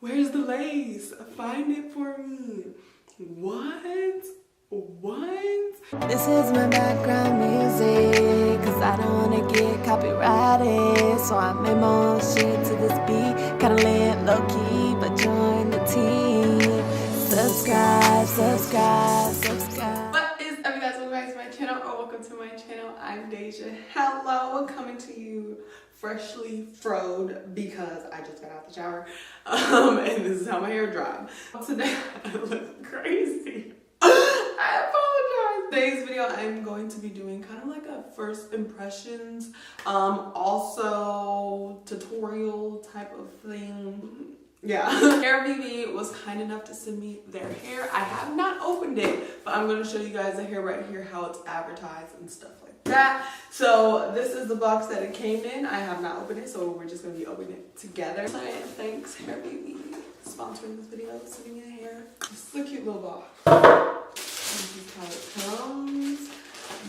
Where's the lace? Find it for me. What? This is my background music, cause I don't wanna get copyrighted. So I made my own shit to this beat. Kinda lit low-key, but join the team. Subscribe. What is up, you guys? Welcome back to my channel, or welcome to my channel. I'm Dejha. Hello, coming to you freshly froed because I just got out the shower. And this is how my hair dried. Today I look crazy. I apologize. Today's video I'm going to be doing kind of like a first impressions, also tutorial type of thing. Yeah. Hairvivi was kind enough to send me their hair. I have not opened it, but I'm going to show you guys the hair right here, how it's advertised and stuff like that. So this is the box that it came in. I have not opened it, so we're just going to be opening it together. Thanks Hairvivi sponsoring this video, sending me the hair. It's a cute little box. This is how it comes.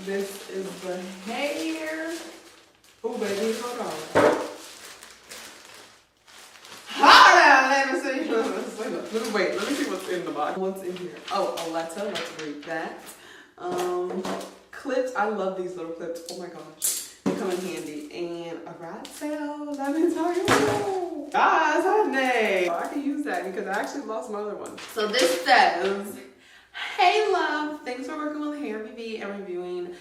This is the hair. Oh baby, hold on. Let me see. Wait, let me see what's in the box. What's in here? Oh, a letter. Let's read that. Clips. I love these little clips. Oh my gosh. They come in handy. And a rat tail. Let me tell you. Guys, honey. I can use that because I actually lost my other one. So this says, hey love, thanks for working with Hairvivi and reviewing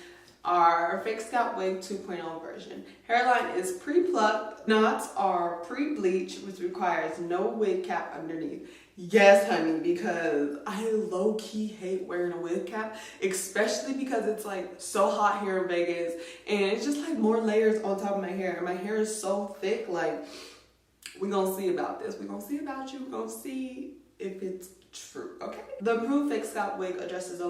our fake scalp wig 2.0 version. Hairline is pre-plucked, knots are pre-bleached, which requires no wig cap underneath. Yes, honey, because I low-key hate wearing a wig cap, especially because it's like so hot here in Vegas and it's just like more layers on top of my hair, and my hair is so thick. Like, we're gonna see about this. We're gonna see about you. We're gonna see if it's true, okay? The improved fake scalp wig addresses the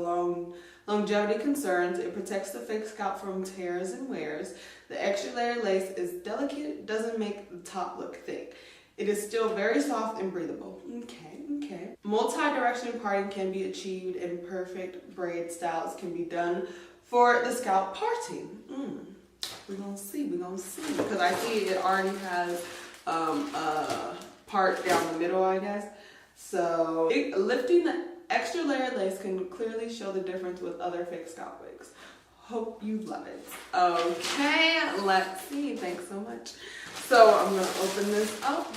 longevity concerns. It protects the fake scalp from tears and wears. The extra layer lace is delicate, doesn't make the top look thick. It is still very soft and breathable. Okay. Multi-direction parting can be achieved, and perfect braid styles can be done for the scalp parting. We're gonna see, because I see it already has a part down the middle, I guess. So lifting the extra layer lace can clearly show the difference with other fake scalp wigs. Hope you love it. Okay, let's see. Thanks so much. So I'm gonna open this up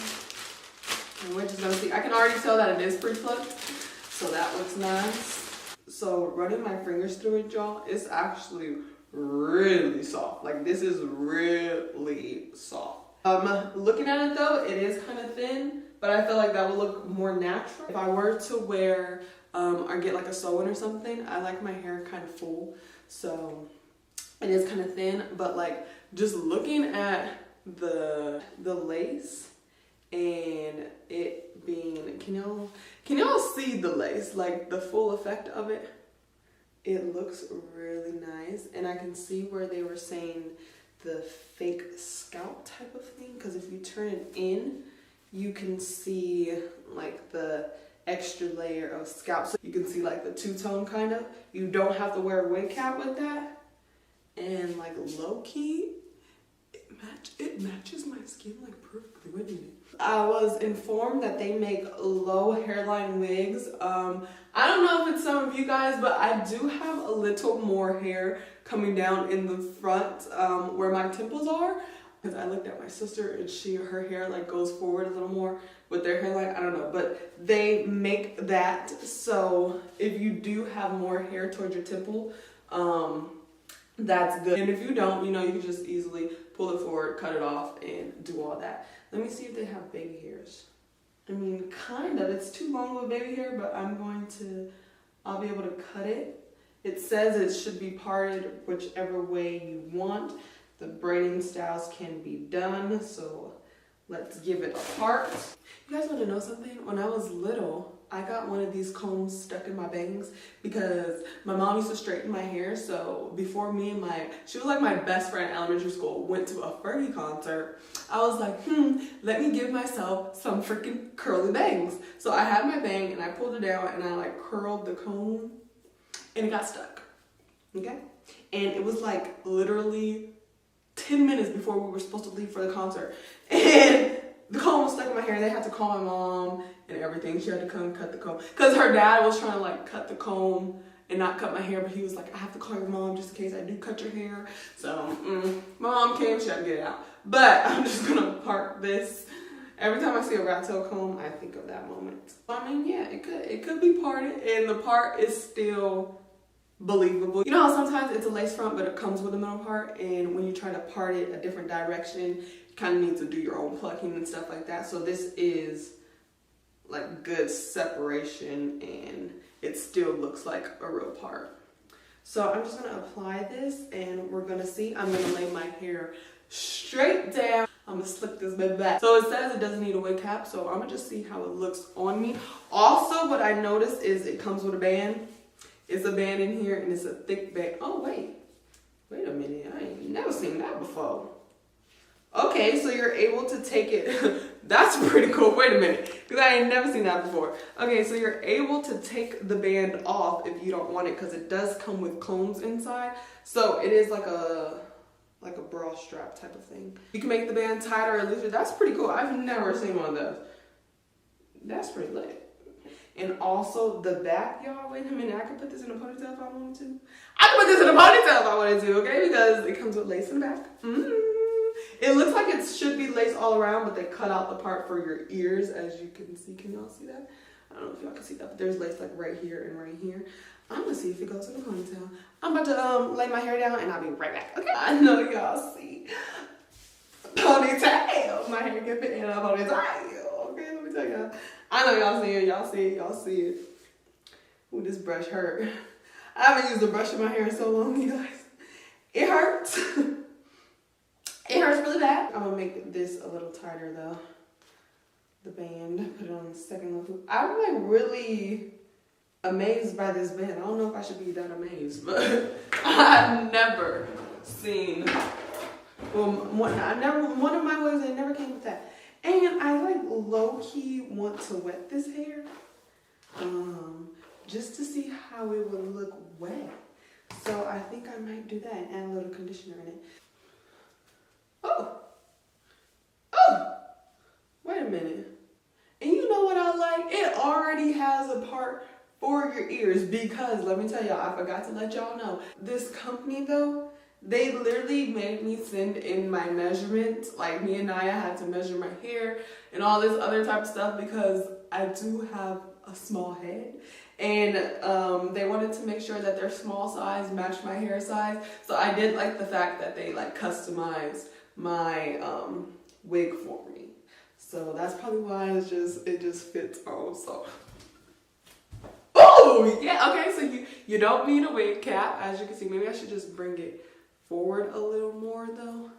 and we're just gonna see. I can already tell that it is pre-plucked, so that looks nice. So running my fingers through it, y'all, it's actually really soft. Like, this is really soft. Looking at it though, it is kind of thin, but I feel like that would look more natural. If I were to wear or get like a sew-in or something, I like my hair kind of full, so it is kind of thin. But like, just looking at the lace and it being, can y'all see the lace, like the full effect of it? It looks really nice, and I can see where they were saying the fake scalp type of thing, because if you turn it in, you can see like the extra layer of scalp. So you can see like the two-tone kind of. You don't have to wear a wig cap with that. And like low-key, it matches my skin like perfectly, wouldn't it? I was informed that they make low hairline wigs. I don't know if it's some of you guys, but I do have a little more hair coming down in the front where my temples are. Because I looked at my sister and her hair like goes forward a little more with their hairline. I don't know, but they make that. So if you do have more hair towards your temple, that's good. And if you don't, you can just easily pull it forward, cut it off, and do all that. Let me see if they have baby hairs. I mean, kind of. It's too long with baby hair, but I'll be able to cut it. It says it should be parted whichever way you want. The braiding styles can be done, so let's give it a part. You guys want to know something? When I was little, I got one of these combs stuck in my bangs because my mom used to straighten my hair. So before she was like my best friend in elementary school, went to a Fergie concert, I was like, let me give myself some freaking curly bangs. So I had my bang and I pulled it down and I like curled the comb and it got stuck, okay? And it was like literally 10 minutes before we were supposed to leave for the concert. And the comb was stuck in my hair. They had to call my mom and everything. She had to come cut the comb. Because her dad was trying to like cut the comb and not cut my hair, but he was like, I have to call your mom just in case I do cut your hair. So my mom came, she had to get it out. But I'm just gonna part this. Every time I see a rat tail comb, I think of that moment. I mean, yeah, it could be parted, and the part is still believable. You know how sometimes it's a lace front, but it comes with a middle part, and when you try to part it a different direction, you kind of need to do your own plucking and stuff like that. So this is like good separation, and it still looks like a real part. So I'm just gonna apply this, and we're gonna see. I'm gonna lay my hair straight down. I'm gonna slick this bit back. So it says it doesn't need a wig cap, so I'm gonna just see how it looks on me. Also, what I noticed is it comes with a band. It's a band in here, and it's a thick band. Oh, wait a minute. I ain't never seen that before. Okay, so you're able to take it. That's pretty cool. Wait a minute, because I ain't never seen that before. Okay, so you're able to take the band off if you don't want it, because it does come with combs inside. So it is like a bra strap type of thing. You can make the band tighter or looser. That's pretty cool. I've never seen one of those. That's pretty lit. And also the back, y'all. Wait a minute, I could put this in a ponytail if I wanted to. I could put this in a ponytail if I wanted to, okay? Because it comes with lace in the back. It looks like it should be lace all around, but they cut out the part for your ears, as you can see. Can y'all see that? I don't know if y'all can see that, but there's lace like right here and right here. I'm gonna see if it goes in a ponytail. I'm about to lay my hair down, and I'll be right back. Okay? I know y'all see ponytail. My hair get fit in a ponytail. Okay, let me tell y'all. I know y'all see it. Y'all see it. Y'all see it. Ooh, this brush hurt. I haven't used a brush in my hair in so long, you guys. It hurts. It hurts really bad. I'm gonna make this a little tighter though. The band. Put it on the second level. I'm like really amazed by this band. I don't know if I should be that amazed, but I've never seen. Well, one of my wigs, they never came with that. And I like low-key want to wet this hair, just to see how it would look wet. So I think I might do that and add a little conditioner in it. Oh, wait a minute. And you know what I like? It already has a part for your ears, because let me tell y'all, I forgot to let y'all know. This company though, they literally made me send in my measurements. Like me and Naya had to measure my hair and all this other type of stuff, because I do have a small head. And they wanted to make sure that their small size matched my hair size. So I did like the fact that they like customized my wig for me. So that's probably why it just fits on. So oh yeah, okay, so you don't need a wig cap, as you can see. Maybe I should just bring it forward a little more though,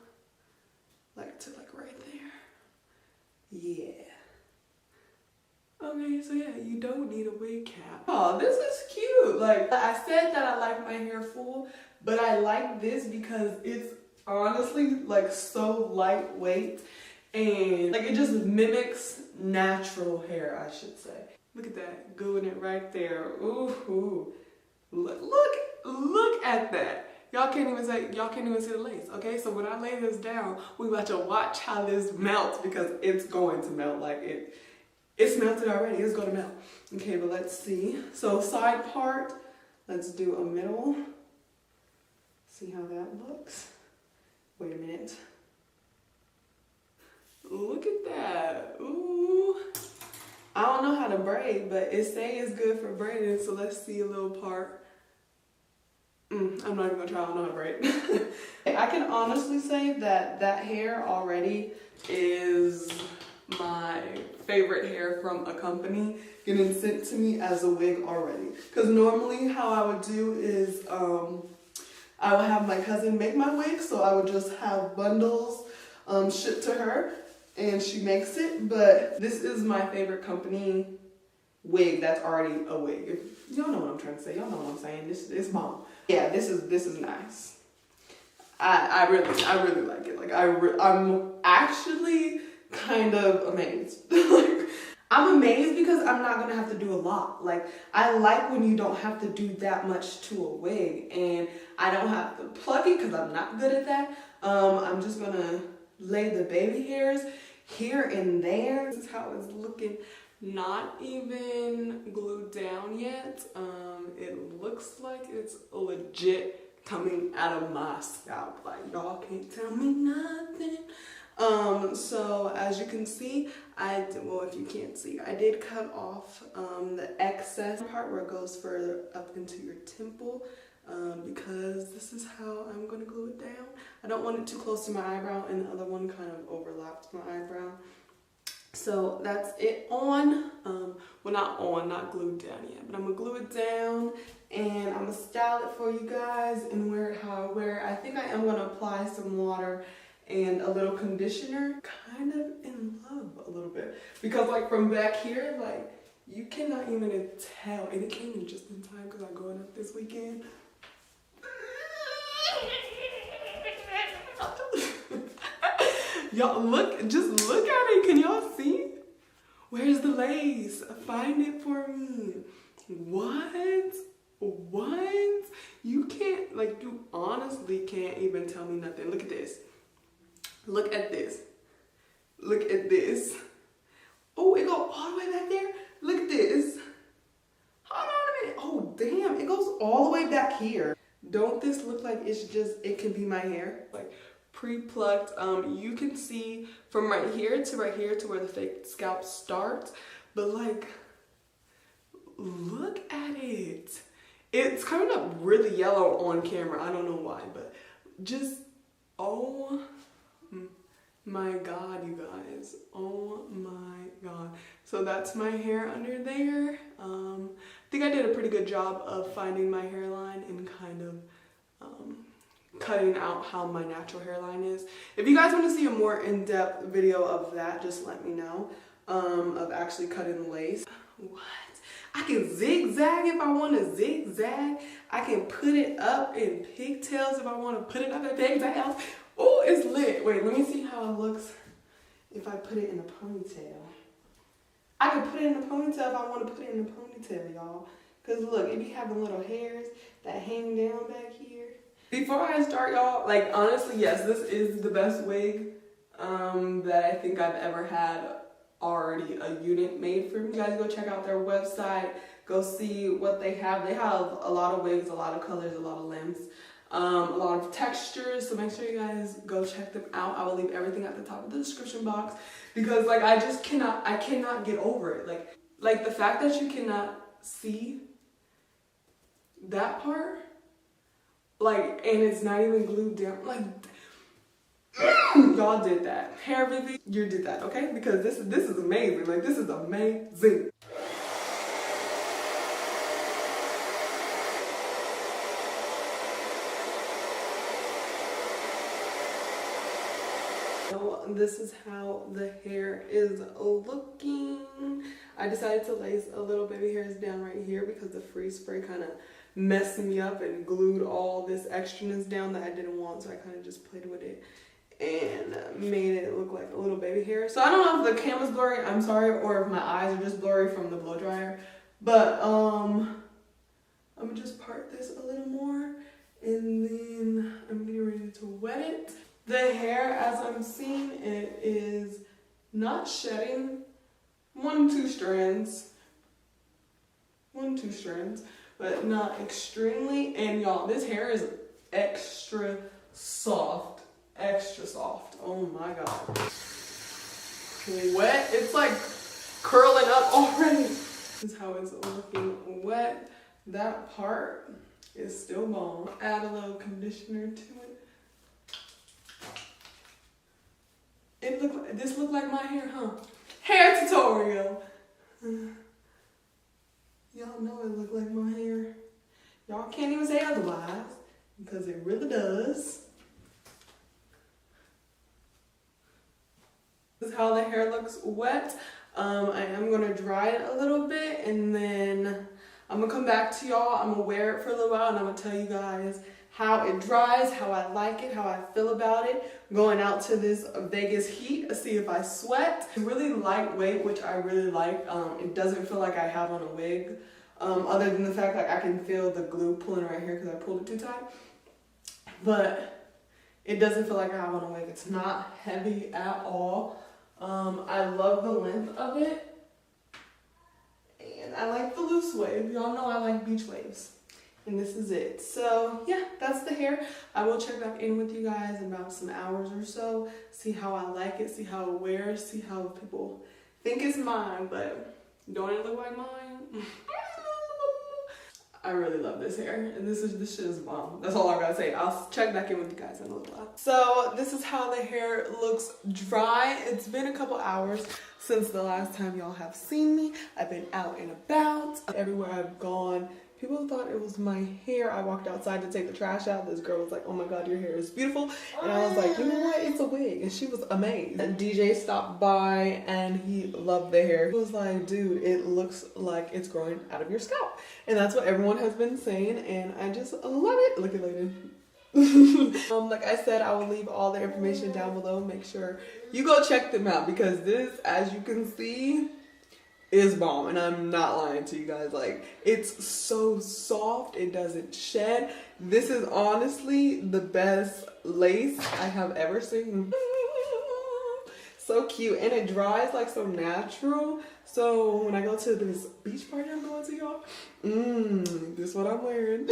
like to like right there. Yeah. Okay, so yeah, you don't need a wig cap. Oh, this is cute. Like I said that I like my hair full, but I like this because it's honestly like so lightweight, and like it just mimics natural hair, I should say. Look at that, going it right there. Ooh, look at that. Y'all can't even see the lace. Okay, so when I lay this down, we about to watch how this melts, because it's going to melt. Like it's melted already. It's going to melt. Okay, but let's see. So side part, let's do a middle. See how that looks. Wait a minute. Look at that. Ooh. I don't know how to braid, but it say it's good for braiding, so let's see a little part. I'm not even gonna try. I don't know how to braid. I can honestly say that hair already is my favorite hair from a company getting sent to me as a wig already. Because normally how I would do is I would have my cousin make my wig, so I would just have bundles shipped to her and she makes it. But this is my favorite company wig that's already a wig. Y'all know what I'm trying to say. Y'all know what I'm saying. This is mom. Yeah, this is nice. I really like it. Like I'm actually kind of amazed. Like I'm amazed because I'm not gonna have to do a lot. Like I like when you don't have to do that much to a wig, and I don't have to pluck it because I'm not good at that. I'm just gonna lay the baby hairs. here and there. This is how it's looking. Not even glued down yet. It looks like it's legit coming out of my scalp. Like, y'all can't tell me nothing. So as you can see, well, if you can't see, I did cut off the excess part where it goes further up into your temple, because this is how I'm gonna glue it down. I don't want it too close to my eyebrow, and the other one kind of overlapped my eyebrow. So that's it on. Well, not glued down yet, but I'm gonna glue it down and I'm gonna style it for you guys and wear it how I wear it. I think I am gonna apply some water and a little conditioner. Kind of in love a little bit, because like from back here, like you cannot even tell, and it came in just in time because I'm going up this weekend. Y'all just look at it. Can y'all see? Where's the lace? Find it for me. What? You can't, like, you honestly can't even tell me nothing. Look at this. Look at this. Look at this. Oh, it goes all the way back there. Look at this. Hold on a minute. Oh, damn. It goes all the way back here. Don't this look like it can be my hair? Like, pre-plucked. You can see from right here to where the fake scalp starts, but like, look at it. It's coming up really yellow on camera. I don't know why, but just, oh my God, you guys. Oh my God. So that's my hair under there. I think I did a pretty good job of finding my hairline and kind of cutting out how my natural hairline is. If you guys want to see a more in-depth video of that, just let me know, of actually cutting the lace. What? I can zigzag if I want to zigzag. I can put it up in pigtails if I want to put it up in pigtails. Oh, it's lit. Wait, let me see how it looks if I put it in a ponytail. I can put it in a ponytail if I want to put it in a ponytail, y'all. Because look, it be having little hairs that hang down back here. Before I start, y'all, like, honestly, yes, this is the best wig that I think I've ever had already a unit made for me. You guys go check out their website, go see what they have. They have a lot of wigs, a lot of colors, a lot of lengths, a lot of textures, so make sure you guys go check them out. I will leave everything at the top of the description box, because like I cannot get over it. Like the fact that you cannot see that part, like, and it's not even glued down, like, y'all did that. Hairvivi, you did that, okay? Because this is amazing. Like, this is amazing. So this is how the hair is looking. I decided to lace a little baby hairs down right here because the freeze spray kind of messed me up and glued all this extraness down that I didn't want, so I kind of just played with it and made it look like a little baby hair. So I don't know if the camera's blurry, I'm sorry, or if my eyes are just blurry from the blow dryer, but I'm gonna just part this a little more and then I'm getting ready to wet it. The hair, as I'm seeing it, is not shedding. One, two strands, but not extremely. And y'all, this hair is extra soft. Oh my God. Wet. It's like curling up already. This is how it's looking wet. That part is still bomb. Add a little conditioner to it. This looked like my hair, huh? Hair tutorial. Y'all know it looked like my hair. Y'all can't even say otherwise, because it really does. This is how the hair looks wet. I am gonna dry it a little bit, and then I'm gonna come back to y'all. I'm gonna wear it for a little while, and I'm gonna tell you guys how it dries, how I like it, how I feel about it. Going out to this Vegas heat to see if I sweat. It's really lightweight, which I really like. It doesn't feel like I have on a wig, other than the fact that I can feel the glue pulling right here because I pulled it too tight. But it doesn't feel like I have on a wig. It's not heavy at all. I love the length of it. And I like the loose wave. Y'all know I like beach waves. And this is it. So yeah, that's the hair. I will check back in with you guys in about some hours or so. See how I like it, see how it wears, see how people think it's mine, but don't it look like mine? I really love this hair, and this shit is bomb. That's all I gotta say. I'll check back in with you guys in a little while. So this is how the hair looks dry. It's been a couple hours since the last time y'all have seen me. I've been out and about. Everywhere I've gone, people thought it was my hair. I walked outside to take the trash out. This girl was like, oh my God, your hair is beautiful. And I was like, you know what? It's a wig. And she was amazed. And DJ stopped by and he loved the hair. He was like, dude, it looks like it's growing out of your scalp. And that's what everyone has been saying. And I just love it. Look at Layden. Like I said, I will leave all the information down below. Make sure you go check them out because this, as you can see, is bomb. And I'm not lying to you guys. Like, it's so soft, it doesn't shed. This is honestly the best lace I have ever seen. So cute, and it dries like so natural. So when I go to this beach party I'm going to, y'all, this is what I'm wearing.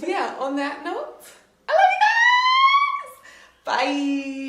Yeah, on that note, I love you guys. Bye.